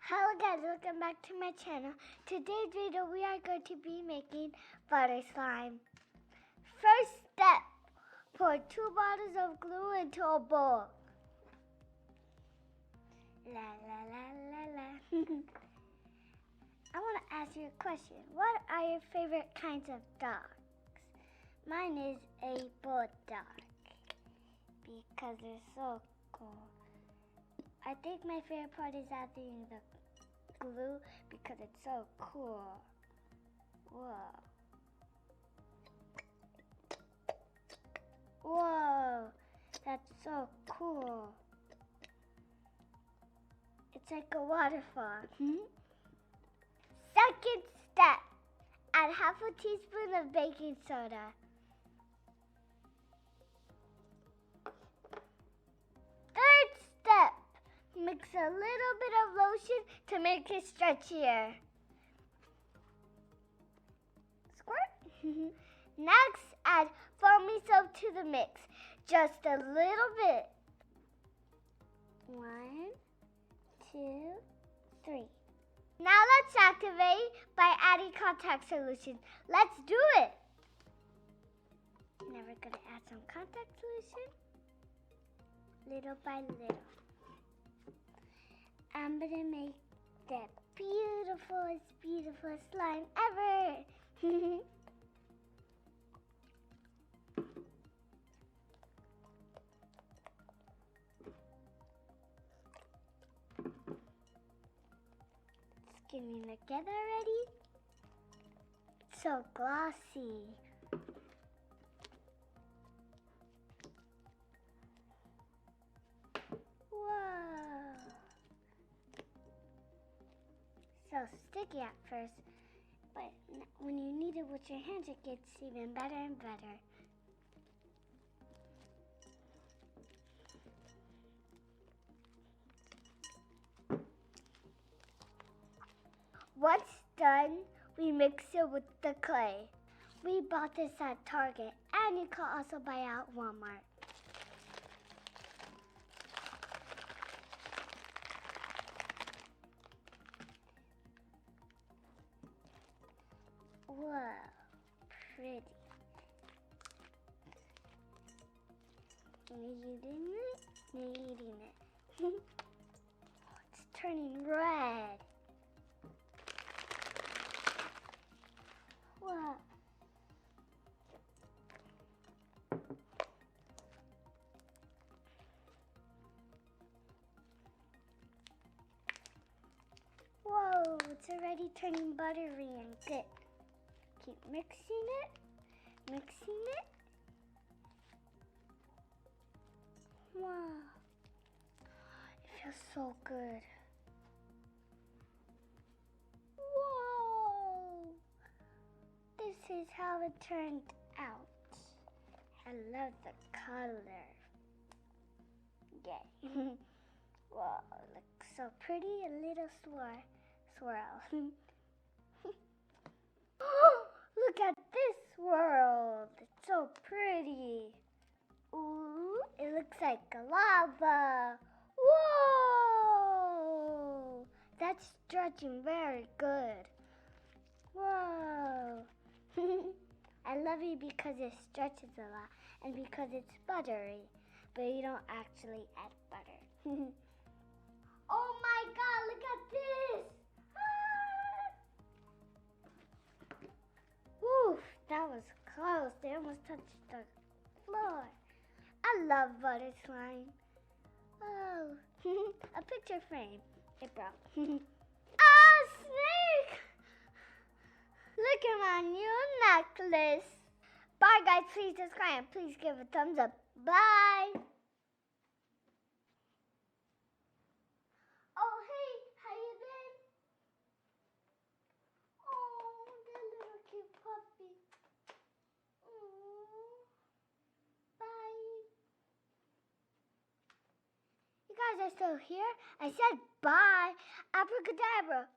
Hello guys, welcome back to my channel. Today's video we are going to be making butter slime. First step, pour 2 bottles of glue into a bowl. La la la la la. I want to ask you a question. What are your favorite kinds of dogs? Mine is a bulldog because they're so cool. I think my favorite part is adding the glue because it's so cool. Whoa. Whoa, that's so cool. It's like a waterfall. Second step, add half a teaspoon of baking soda. Third step, mix a little bit of lotion to make it stretchier. Squirt. Next, add foamy soap to the mix. Just a little bit. 1, 2, 3. Now let's activate by adding contact solution. Let's do it. Now we're gonna add some contact solution, little by little. I'm gonna make the beautiful slime ever. It's getting together already. It's so glossy. Whoa. So sticky at first, but when you knead it with your hands, it gets even better and better. Once done, we mix it with the clay. We bought this at Target, and you can also buy it at Walmart. Whoa, pretty. Kneading it. It's turning red. Whoa. Whoa, it's already turning buttery and good. Keep mixing it. Wow, it feels so good. Whoa, this is how it turned out. I love the color. Yay. Whoa, it looks so pretty, a little swirl. Look at this world. It's so pretty. Ooh, it looks like lava. Whoa! That's stretching very good. Whoa! I love it because it stretches a lot and because it's buttery, but you don't actually add butter. Oh my God, look at this! Woof, that was close. They almost touched the floor. I love butter slime. Oh, a picture frame. It broke. Ah, snake! Look at my new necklace. Bye, guys. Please subscribe. Please give a thumbs up. Bye. Oh, hey, how you been? Oh, that little cute puppy. Oh, bye. You guys are still here? I said bye. Abracadabra.